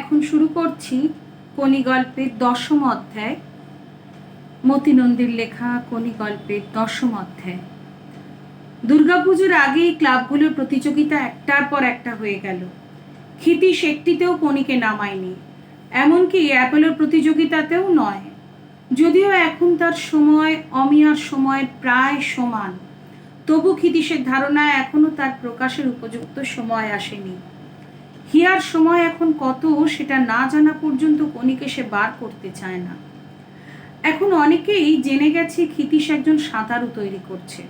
এখন শুরু করছি কোনি গল্পের 10ম অধ্যায়, মতি নন্দীর লেখা কোনি গল্পের 10ম অধ্যায়। দুর্গাপুজোর আগেই ক্লাবগুলোর প্রতিযোগিতা একটার পর একটা হয়ে গেল। ক্ষিতীশ একটিতেও কোনিকে নামায়নি, এমনকি অ্যাপেলোর প্রতিযোগিতাতেও নয়। যদিও এখন তার সময় অমিয়ার সময়ের প্রায় সমান, তবু ক্ষিতীশের ধারণা এখনো তার প্রকাশের উপযুক্ত সময় আসেনি। হিয়ার সময় এখন কত সেটা না জানা পর্যন্ত কোনিকে সে বার করতে চায় না। এখন অনেকেই জেনে গেছে ক্ষিতীশ একজন সাঁতারু তৈরি করছে।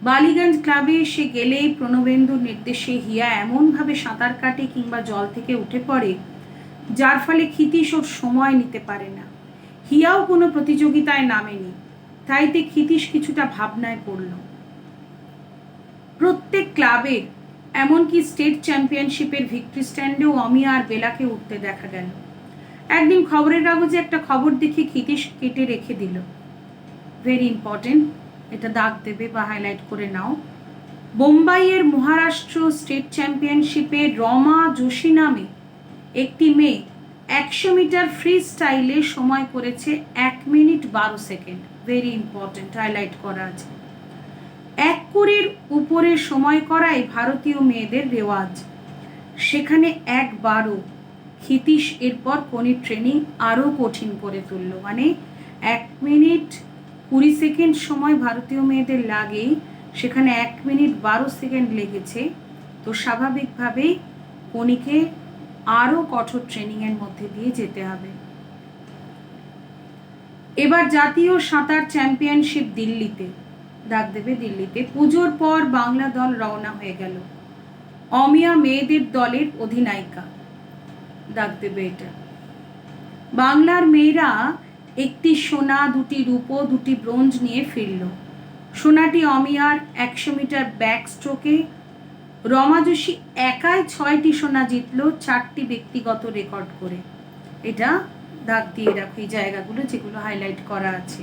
বালিগঞ্জ ক্লাবে সে গেলেই প্রণবেন্দুর নির্দেশে হিয়া এমনভাবে সাঁতার কাটে কিংবা জল থেকে উঠে পড়ে, যার ফলে ক্ষিতীশ ওর সময় নিতে পারে না। হিয়াও কোনো প্রতিযোগিতায় নামেনি, তাইতে ক্ষিতীশ কিছুটা ভাবনায় পড়ল। প্রত্যেক ক্লাবের, এমনকি স্টেট চ্যাম্পিয়নশিপের ভিক্টরি স্ট্যান্ডেও অমিয়া আর বেলাকে উঠতে দেখা গেল। একদিন খবরের কাগজে একটা খবর দেখে ক্ষিতীশ কেটে রেখে দিল। ভেরি ইম্পর্টেন্ট, এটা দাগ দেবে বা হাইলাইট করে নাও। বোম্বাইয়ের মহারাষ্ট্র স্টেট চ্যাম্পিয়নশিপে রমা যোশী নামে একটি মেয়ে 100 মিটার ফ্রি স্টাইলে সময় করেছে 1 minute 12 second. Very important, highlight করা আছে। 1 কোটির উপরে সময় করাই ভারতীয় মেয়েদের রেওয়াজ। সেখানে একবারও ক্ষিতীশ এরপর কোনির ট্রেনিং আরও কঠিন করে তুলল। মানে 1 মিনিট 20 সেকেন্ড সময় ভারতীয় মেয়েদের লাগেই, সেখানে 1 মিনিট 12 সেকেন্ড লেগেছে। তো স্বাভাবিকভাবেই কোনিকে আরও কঠোর ট্রেনিংয়ের মধ্যে দিয়ে যেতে হবে। এবার জাতীয় সাঁতার চ্যাম্পিয়নশিপ দিল্লিতে, ডাক দেবে দিল্লিতে। পুজোর পর বাংলা দল রওনা হয়ে গেল। অমিয়া মেয়েদের দলের অধিনায়িকা, ডাক দেবে এটা। বাংলার মেয়েরা একটি সোনা, 2টি রূপো, 2টি ব্রোঞ্জ নিয়ে ফিরল। সোনাটি অমিয়ার 100 মিটার ব্যাক স্ট্রোকে। রমা যোশী একাই 6টি সোনা জিতল, 4টি ব্যক্তিগত রেকর্ড করে। এটা দাগ দিয়ে রাখো এই জায়গাগুলো যেগুলো হাইলাইট করা আছে।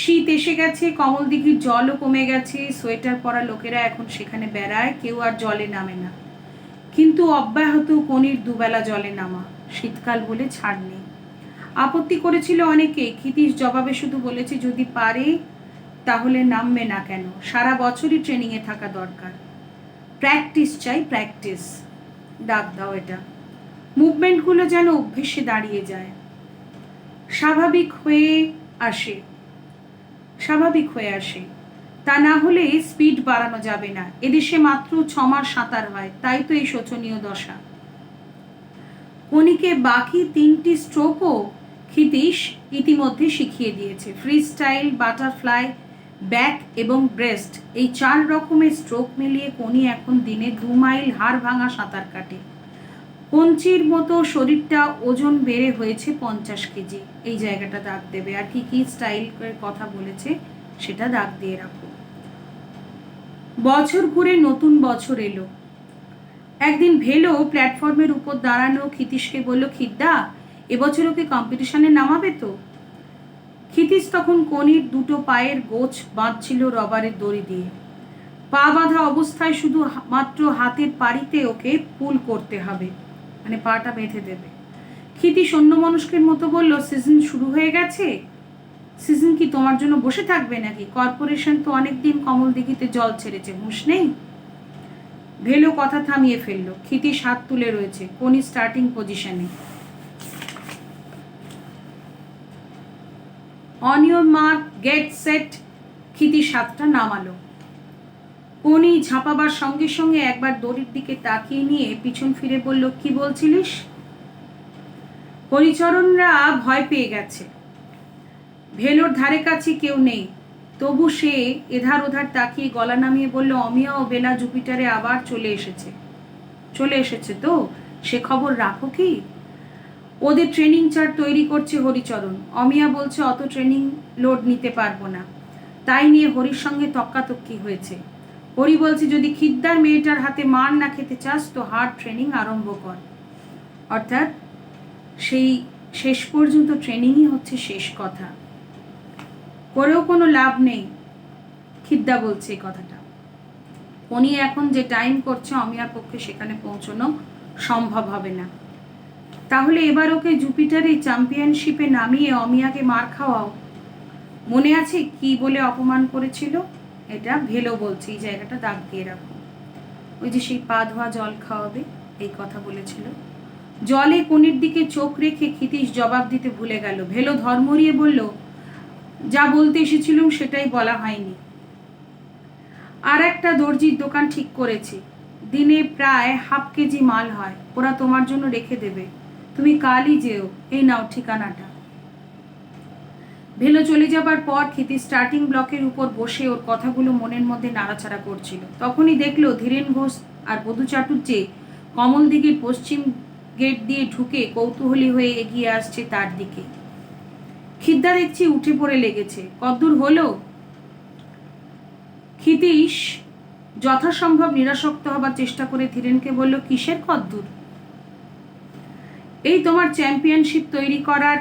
শীত এসে গেছে, কমলদিঘির জলও কমে গেছে। সোয়েটার পরা লোকেরা এখন সেখানে বেড়ায়, কেউ আর জলে নামে না। কিন্তু অব্যাহত কোনির দুবেলা জলে নামা, শীতকাল বলে ছাড় নেই। আপত্তি করেছিল অনেকে, ক্ষিতীশ জবাবে শুধু বলেছে যদি পারে তাহলে নামবে না কেন, সারা বছরই ট্রেনিংয়ে থাকা দরকার। প্র্যাকটিস চাই, প্র্যাকটিস, ডাক দাও এটা। মুভমেন্টগুলো যেন অভ্যেসে দাঁড়িয়ে যায়, স্বাভাবিক হয়ে আসে। তা না হলে স্পিড বাড়ানো যাবে না। এদেশে মাত্র 6 মাস সাঁতার হয়, তাই তো এই শোচনীয় দশা। কোনিকে বাকি 3টি স্ট্রোকও ক্ষিতীশ ইতিমধ্যে শিখিয়ে দিয়েছে। ফ্রি স্টাইল, বাটারফ্লাই, ব্যাক এবং ব্রেস্ট, এই 4 রকমের স্ট্রোক মিলিয়ে কোনি এখন দিনে 2 মাইল হাড় ভাঙা সাঁতার কাটে। পঞ্চির মতো শরীরটা, ওজন বেড়ে হয়েছে 50 কেজি। এই জায়গাটা দাগ দেবে। আর কি কি স্টাইলের কথা বলেছে সেটা দাগ দিয়ে রাখো। বছর ঘুরে নতুন বছর এলো। একদিন ভেলো প্ল্যাটফর্মের উপর দাঁড়ানো ক্ষিতীশকে বলল, খিদ্দা, এবছর ওকে কম্পিটিশনে নামাবে তো? ক্ষিতীশ তখন কোনির 2টো পায়ের গোছ বাঁধছিল রবারের দড়ি দিয়ে। পা বাঁধা অবস্থায় শুধু মাত্র হাতের পাড়িতে ওকে পুল করতে হবে, মানে পাটা বেঁধে দেবে। ক্ষিতীশ অন্যমনস্কের মতো বলল, সিজন শুরু হয়ে গেছে। সিজন কি তোমার জন্য বসে থাকবে নাকি? কর্পোরেশন তো অনেকদিন কমলদিঘিতে জল ছেড়েছে, হুঁশ নেই? ভেলো কথা থামিয়ে ফেললো। ক্ষিতীশ হাত তুলে রয়েছে, কোনি স্টার্টিং পজিশনে। On your mark, get set. Kshitish হাতটা নামালো। কোনি ঝাঁপাবার সঙ্গে সঙ্গে একবার দড়ির দিকে তাকিয়ে নিয়ে পিছন ফিরে বলল, কি বলছিলিস? হরিচরণরা ভয় পেয়ে গেছে। ভেলোর ধারে কাছে কেউ নেই, তবু সে এধার ওধার তাকিয়ে গলা নামিয়ে বলল, অমিয়া ও বেলা জুপিটারে আবার চলে এসেছে তো? সে খবর রাখো কি? ওদের ট্রেনিং চার্ট তৈরি করছে হরিচরণ। অমিয়া বলছে অত ট্রেনিং লোড নিতে পারবো না, তাই নিয়ে হরির সঙ্গে তক্কাতক্কি হয়েছে। হরি বলছে যদি খিদ্দার মেয়েটার হাতে মার না খেতে চাস তো হার্ড ট্রেনিং আরম্ভ কর। অর্থাৎ সেই শেষ পর্যন্ত ট্রেনিংই হচ্ছে শেষ কথা, করেও কোনো লাভ নেই। খিদ্দা বলছে এই কথাটা। উনি এখন যে টাইম করছে অমিয়ার পক্ষে সেখানে পৌঁছানো সম্ভব হবে না। তাহলে এবার ওকে জুপিটারে চ্যাম্পিয়নশিপে নামিয়ে অমিয়াকে মার খাওয়াও। মনে আছে কি বলে অপমান করেছিল? এটা ভেলো বলছে, এই জায়গাটা দাগ দিয়ে রাখো। ওই যে সেই পা ধোয়া জল খাওয়াবে, এই কথা বলেছিল। জলে কোণের দিকে চোখ রেখে ক্ষিতীশ জবাব দিতে ভুলে গেল। ভেলো ধর্মরিয়ে বলল, যা বলতে এসেছিলুম সেটাই বলা হয়নি। আর একটা দর্জির দোকান ঠিক করেছি, দিনে প্রায় হাফ কেজি মাল হয়, ওরা তোমার জন্য রেখে দেবে, তুমি কালই যেও, এই নাও ঠিকানাটা। ভেলো চলে যাবার পর ক্ষিতীশ স্টার্টিং ব্লকের উপর বসে ওর কথাগুলো মনের মধ্যে নাড়াচাড়া করছিল। তখনই দেখলো ধীরেন ঘোষ আর বধূ চাটুর্যে কমল দিঘির পশ্চিম গেট দিয়ে ঢুকে কৌতূহলী হয়ে এগিয়ে আসছে তার দিকে। খিদ্দা দেখছি উঠে পড়ে লেগেছে। কদ্দূর হলো? ক্ষিতীশ যথাসম্ভব নিরাসক্ত হবার চেষ্টা করে ধীরেনকে বলল, কিসের কদ্দূর? এই তোমার চ্যাম্পিয়নশিপ তৈরি করার।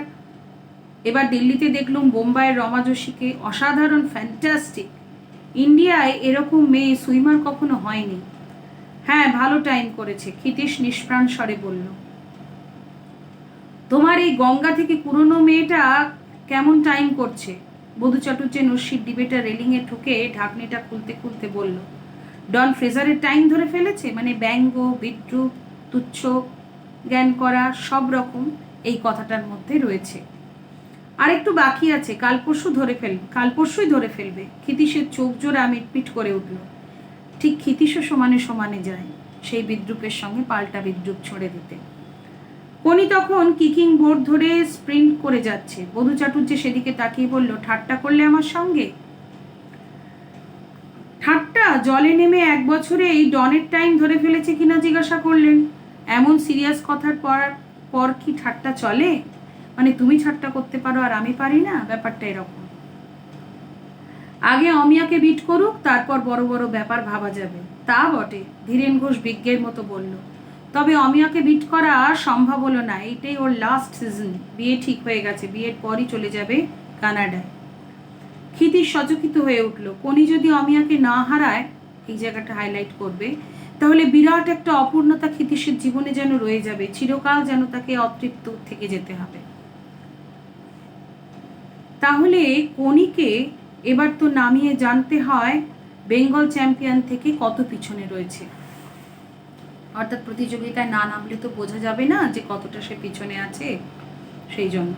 এবার দিল্লিতে দেখলুম বোম্বাইয়ের রমা যোশীকে, অসাধারণ, ফ্যান্টাস্টিক। ইন্ডিয়ায় এরকম মেয়ে সুইমার কখনো হয়নি। হ্যাঁ, ভালো টাইম করেছে, ক্ষিতীশ নিষ্প্রাণ স্বরে বলল। তোমার এই গঙ্গা থেকে পুরনো মেয়েটা কেমন টাইম করছে? বধূ চাটুর্যে নস্যির ডিবেটা রেলিংয়ে ঠুকে ঢাকনিটা খুলতে খুলতে বলল, ডন ফ্রেজারের টাইম ধরে ফেলেছে, মানে ব্যঙ্গ, বিদ্রুপ, তুচ্ছ জ্ঞান করা, সব রকম এই কথাটার মধ্যে রয়েছে। আর একটু বাকি আছে, কাল পরশুই ধরে ফেলবে। ক্ষিতীশের চোখ জোড়া মিটমিট করে উঠল। ঠিক ক্ষিতীশও সমানে সমানে যায় সেই বিদ্রুপের সঙ্গে পাল্টা বিদ্রুপ ছড়ে দিতে। কোনি তখন কিকিং বোর্ড ধরে স্প্রিন্ট করে যাচ্ছে। বধূ চাটুর্যে সেদিকে তাকিয়ে বলল, ঠাট্টা করলে আমার সঙ্গে? ঠাট্টা? জলে নেমে 1 বছরে এই ডনের টাইম ধরে ফেলেছে কিনা জিজ্ঞাসা করলেন। এমন সিরিয়াস কথার পর কি ঠাট্টা চলে? মানে তুমি ঠাট্টা করতে পারো আর আমি পারি না, ব্যাপারটা এরকম। আগে অমিয়াকে বিট করুক, তারপর বড় বড় ব্যাপার ভাবা যাবে। তা বটে, ধীরেন ঘোষ বিজ্ঞের মতো বলল। তবে অমিয়াকে বিট করা সম্ভব হলো না, এইটাই ওর লাস্ট সিজন। বিয়ে ঠিক হয়ে গেছে, বিয়ের পরই চলে যাবে কানাডায়। ক্ষিতীশ সচকিত হয়ে উঠল। কোনি যদি অমিয়াকে না হারায়, এই জায়গাটা হাইলাইট করবে, তাহলে বিরাট একটা অপূর্ণতা ক্ষিতীশের জীবনে যেন রয়ে যাবে, চিরকাল যেন তাকে অতৃপ্ত থেকে যেতে হবে। তাহলে কোনিকে এবার তো নামিয়ে জানতে হয় বেঙ্গল চ্যাম্পিয়ন থেকে কত পিছনে রয়েছে। অর্থাৎ প্রতিযোগিতায় না নামলে তো বোঝা যাবে না যে কতটা সে পিছনে আছে। সেই জন্য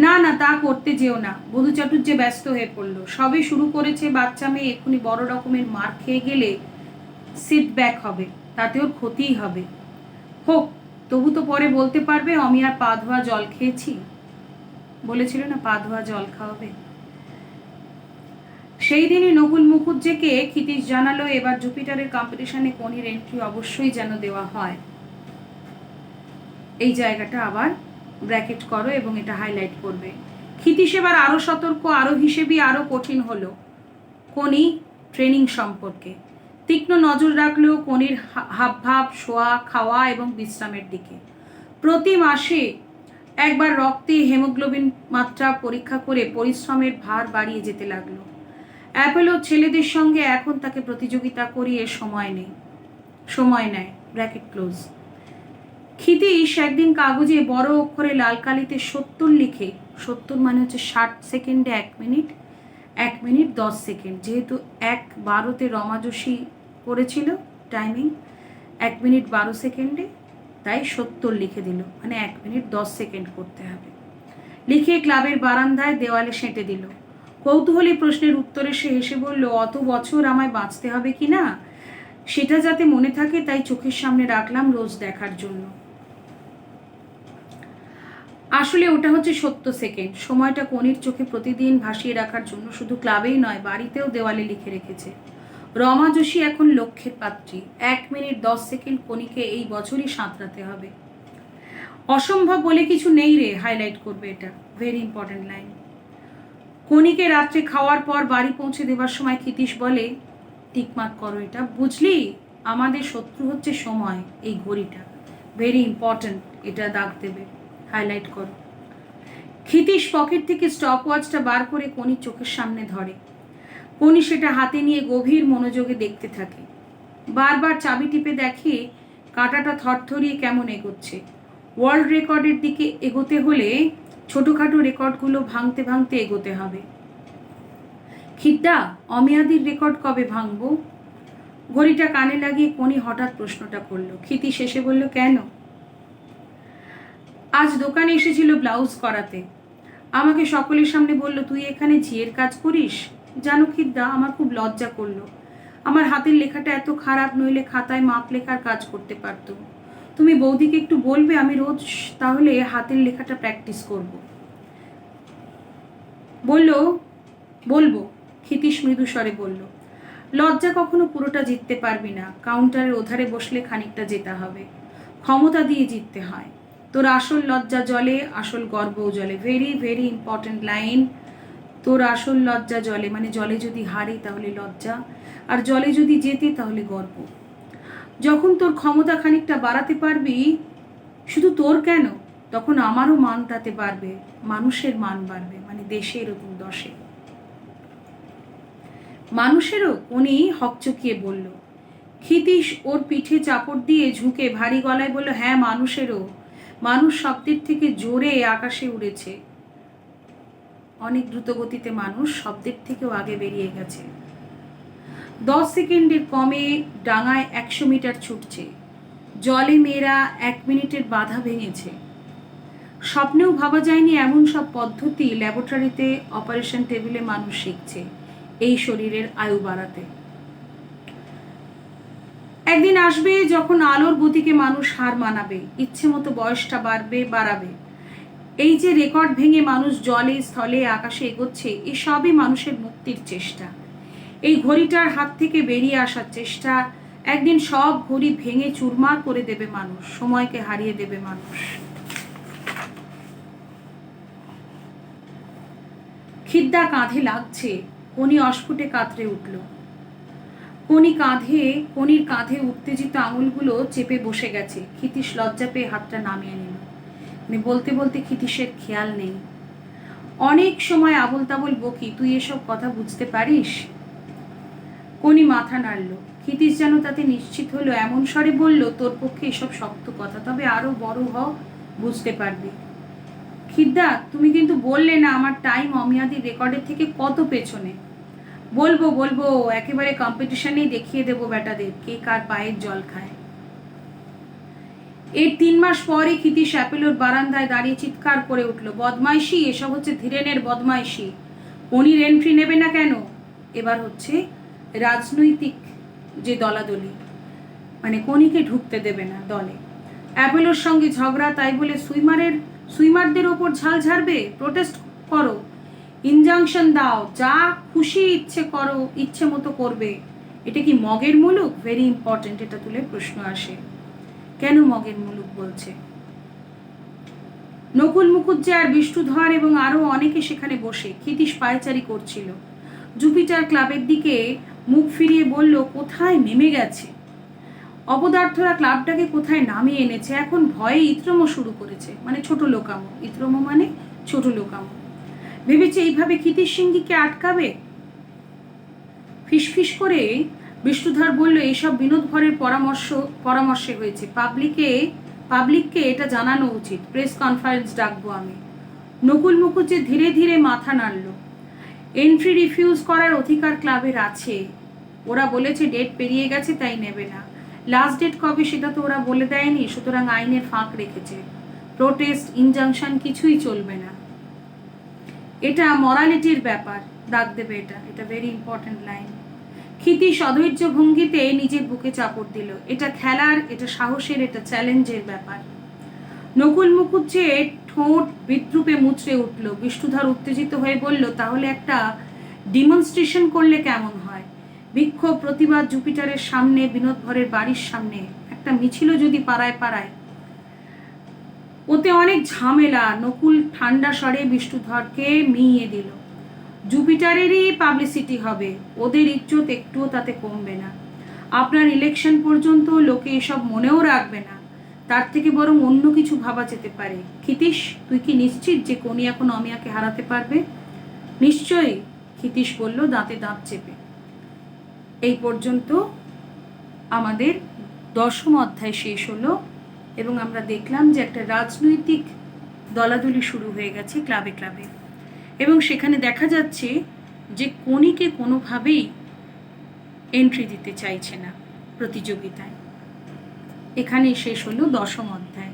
না না, তা করতে যেও না। বধূ চাটুর্যে ব্যস্ত হয়ে পড়ল। সবে শুরু করেছে বাচ্চা মেয়ে, এক্ষুনি বড় রকমের মার খেয়ে গেলে সিট ব্যাক হবে, তাতে ওর ক্ষতিই হবে। হোক, তবু তো পরে বলতে পারবে অমিয়ার পা ধোয়া জল খেয়েছি। বলেছিল না পা ধোয়া জল খাওয়াবে। সেই দিনই নকুল মুখুজ্জেকে ক্ষিতীশ জানালো, এবার জুপিটারের কম্পিটিশনে কোনির এন্ট্রি অবশ্যই যেন দেওয়া হয়। এই জায়গাটা আবার ব্র্যাকেট করো এবং এটা হাইলাইট করবে। ক্ষিতীশ এবার আরো সতর্ক, আরো হিসেবি, আরো কঠিন হলো কোনি ট্রেনিং সম্পর্কে। তীক্ষ্ণ নজর রাখলেও কোনির হাবভাব, শোয়া, খাওয়া এবং বিশ্রামের দিকে। প্রতি মাসে একবার রক্তে হেমোগ্লোবিন মাত্রা পরীক্ষা করে পরিশ্রমের ভার বাড়িয়ে যেতে লাগলো। অ্যাপোলো ছেলেদের সঙ্গে এখন তাকে প্রতিযোগিতা করিয়ে সময় নেয়। Bracket close. ক্ষিতীশ একদিন কাগজে বড় অক্ষরে লাল কালিতে 70 লিখে, 70 মানে হচ্ছে 60 সেকেন্ডে 1 মিনিট, 1 মিনিট 10 সেকেন্ড, যেহেতু 1:12-তে রমা যোশী করেছিল টাইমিং, 1 মিনিট 12 সেকেন্ডে, তাই 70 লিখে দিল, মানে 1 মিনিট 10 সেকেন্ড করতে হবে। লিখে ক্লাবের বারান্দায় দেওয়ালে সেঁটে দিল। কৌতূহলী প্রশ্নের উত্তরে সে হেসে বলল, অত বছর আমায় বাঁচতে হবে কি না সেটা যাতে মনে থাকে, তাই চোখের সামনে রাখলাম রোজ দেখার জন্য। আসলে ওটা হচ্ছে 70 সেকেন্ড। সময়টা কোনির চোখে প্রতিদিন ভাসিয়ে রাখার জন্য শুধু ক্লাবেই নয়, বাড়িতেও দেওয়ালে লিখে রেখেছে। রমা যোশী এখন লক্ষ্যের পাত্রী। 1 মিনিট 10 সেকেন্ড কোনিকে এই বছরই সাঁতরাতে হবে। অসম্ভব বলে কিছু নেই রে, হাইলাইট করবে এটা, ভেরি ইম্পর্টেন্ট লাইন। কোনিকে রাত্রে খাওয়ার পর বাড়ি পৌঁছে দেবার সময় ক্ষিতীশ বলে, টিকমার্ক করো এটা, বুঝলি? আমাদের শত্রু হচ্ছে সময়, এই ঘড়িটা, ভেরি ইম্পর্টেন্ট, এটা দাগ দেবে, হাইলাইট করো। ক্ষিতীশ পকেট থেকে স্টপ ওয়াচটা বার করে কোনির চোখের সামনে ধরে। কোনি সেটা হাতে নিয়ে গভীর মনোযোগে দেখতে থাকে। বারবার চাবি টিপে দেখে কাঁটাটা থরথরিয়ে কেমন এগোচ্ছে। ওয়ার্ল্ড রেকর্ডের দিকে এগোতে হলে ছোটোখাটো রেকর্ডগুলো ভাঙতে ভাঙতে এগোতে হবে। খিদ্দা, অমিয়াদির রেকর্ড কবে ভাঙবো? ঘড়িটা কানে লাগিয়ে কোনি হঠাৎ প্রশ্নটা করলো। ক্ষিতি শেষে বলল, কেন? আজ দোকানে এসেছিল ব্লাউজ করাতে, আমাকে সকলের সামনে বলল, তুই এখানে ঝিয়ের কাজ করিস? জানো খিদ্দা, আমার খুব লজ্জা করলো। আমার হাতের লেখাটা এত খারাপ, নইলে খাতায় মাপ লেখার কাজ করতে পারতো। তুমি বৌদিকে একটু বলবে, আমি রোজ তাহলে হাতের লেখাটা প্র্যাকটিস করব। বলবো, ক্ষিতীশ মৃদু স্বরে বলল। লজ্জা কখনো পুরোটা জিততে পারবি না, কাউন্টারের ওধারে বসলে খানিকটা জেতা হবে। ক্ষমতা দিয়ে জিততে হয়। তোর আসল লজ্জা জলে, আসল গর্বও জলে। Very very important line. তোর আসল লজ্জা জলে, মানে জলে যদি হারি তাহলে লজ্জা, আর জলে যদি জেতে তাহলে গর্ব। যখন তোর ক্ষমতা খানিকটা বাড়াতে পারবি, শুধু তোর কেন, তখন আমারও মান তাতে বাড়বে, মানুষের মান বাড়বে, মানে দেশের এবং দশে। মানুষেরও? উনি হকচকিয়ে বলল। ক্ষিতীশ ওর পিঠে চাপড় দিয়ে ঝুঁকে ভারী গলায় বলল, হ্যাঁ মানুষেরও। মানুষ শব্দের থেকে জোরে আকাশে উড়েছে। অনেক দ্রুতগতিতে মানুষ শব্দের থেকেও আগে বেরিয়ে গেছে। 10 সেকেন্ডের কমে ডাঙায় 100 মিটার ছুটছে। জলে মেয়েরা 1 মিনিটের বাধা ভেঙেছে। স্বপ্নেও ভাবা যায়নি এমন সব পদ্ধতি ল্যাবরেটরিতে, অপারেশন টেবিলে মানুষ শিখছে এই শরীরের আয়ু বাড়াতে। একদিন আসবে যখন আলোর গতিকে মানুষ হার মানাবে, ইচ্ছে মতো বয়সটা বাড়াবে। এই যে রেকর্ড ভেঙে মানুষ জলে, স্থলে, আকাশে এগোচ্ছে, এসবই মানুষের মুক্তির চেষ্টা। এই ঘড়িটার হাত থেকে বেরিয়ে আসার চেষ্টা। একদিন সব ঘড়ি ভেঙে চুরমার করে দেবে মানুষ, সময়কে হারিয়ে দেবে মানুষ। খিদ্দা কাঁধে লাগছে, কোনি অস্ফুটে কাতরে উঠল। কোনির কাঁধে উত্তেজিত আঙুলগুলো চেপে বসে গেছে। ক্ষিতীশ লজ্জা পেয়ে হাতটা নামিয়ে নিল। বলতে বলতে ক্ষিতীশের খেয়াল নেই। অনেক সময় আবল তাবল বকি, তুই এসব কথা বুঝতে পারিস? কোনি মাথা নাড়ল। ক্ষিতীশ যেন তাতে নিশ্চিত হলো, এমন স্বরে বলল, তোর পক্ষে এসব শক্ত কথা, তবে আরো বড় বুঝতে পারবি। খিদ্দা, তুমি কিন্তু বললে না আমার টাইম অমিয়াদির রেকর্ডের থেকে কত পেছনে। বলবো, একেবারে কম্পিটিশনেই দেখিয়ে দেবো বেটাদের কে কার পায়ের জল খায়। এর 3 মাস পরে ক্ষিতীশ অ্যাপেলোর বারান্দায় দাঁড়িয়ে চিৎকার করে উঠল, বদমাইশি, এসব হচ্ছে ধীরেনের বদমাইশি। কোনির এন্ট্রি নেবে না কেন? এবার হচ্ছে রাজনৈতিক যে দলাদলি, মানে কোনিকে ঢুকতে দেবে না দলে। অ্যাপেলোর সঙ্গে ঝগড়া, তাই বলে সুইমারদের ওপর ঝাল ঝাড়বে? প্রোটেস্ট করো, ইনজাংশন দাও, যা খুশি ইচ্ছে মতো করবে। এটা কি মগের মুলুক? ভেরি ইম্পর্টেন্ট, এটা তুলে প্রশ্ন আসে। কেন মগের মুলুক বলছে? নকুল মুখুজ্জে আর বিষ্ণুধর এবং আরো অনেকে সেখানে বসে ক্ষিতীশ পায়চারি করছিল। জুপিটার ক্লাবের দিকে মুখ ফিরিয়ে বলল, কোথায় নেমে গেছে। অপদার্থরা ক্লাবটাকে কোথায় নামিয়ে এনেছে, এখন ভয়ে ইত্রমো শুরু করেছে, মানে ছোট লোকামো। ইত্রমো মানে ছোট লোকামো। ভেবেছে এইভাবে ক্ষিতীশ সিংহীকে আটকাবে। ফিসফিস করে বিষ্ণুধর বলল, এইসব বিনোদ ভরের পরামর্শে হয়েছে। পাবলিককে এটা জানানো উচিত। প্রেস কনফারেন্স ডাকবো আমি। নকুল মুখুজ্জে ধীরে ধীরে মাথা নাড়ল। এন্ট্রি রিফিউজ করার অধিকার ক্লাবের আছে। ওরা বলেছে ডেট পেরিয়ে গেছে, তাই নেবে না। লাস্ট ডেট কবে সেটা তো ওরা বলে দেয়নি, সুতরাং আইনের ফাঁক রেখেছে। প্রোটেস্ট, ইনজাংশন কিছুই চলবে না। এটা মরালিটির ব্যাপার, ডাক দেবে এটা ভেরি ইম্পর্টেন্ট লাইন। ক্ষিতীশ অধৈর্য ভঙ্গিতে নিজের বুকে চাপড় দিল। এটা খেলার, এটা সাহসের, এটা চ্যালেঞ্জের ব্যাপার। নকুল মুখুজ্জে ঠোঁট বিদ্রুপে মুচড়ে উঠল। বিষ্ণুধর উত্তেজিত হয়ে বলল, তাহলে একটা ডিমনস্ট্রেশন করলে কেমন হয়? বিক্ষোভ, প্রতিবাদ, জুপিটারের সামনে, বিনোদ ভরের বাড়ির সামনে একটা মিছিল যদি পাড়ায়। ওতে অনেক ঝামেলা। নকুল ঠান্ডা স্বরে বিষ্ণুধরকে মিইয়ে দিল। জুপিটারেরই পাবলিসিটি হবে, ওদের ইজ্জত একটুও তাতে কমবে না। আপনার ইলেকশন পর্যন্ত লোকে এসব মনেও রাখবে না, তার থেকে বরং অন্য কিছু ভাবা যেতে পারে। ক্ষিতীশ, তুই কি নিশ্চিত যে কোনি এখন অমিয়াকে হারাতে পারবে? নিশ্চয়ই, ক্ষিতীশ বলল দাঁতে দাঁত চেপে। এই পর্যন্ত আমাদের দশম অধ্যায় শেষ হলো এবং আমরা দেখলাম যে একটা রাজনৈতিক দলাদলি শুরু হয়ে গেছে ক্লাবে ক্লাবে, এবং সেখানে দেখা যাচ্ছে যে কণিকে কোনোভাবেই এন্ট্রি দিতে চাইছে না প্রতিযোগিতায়। এখানেই শেষ হলো দশম অধ্যায়।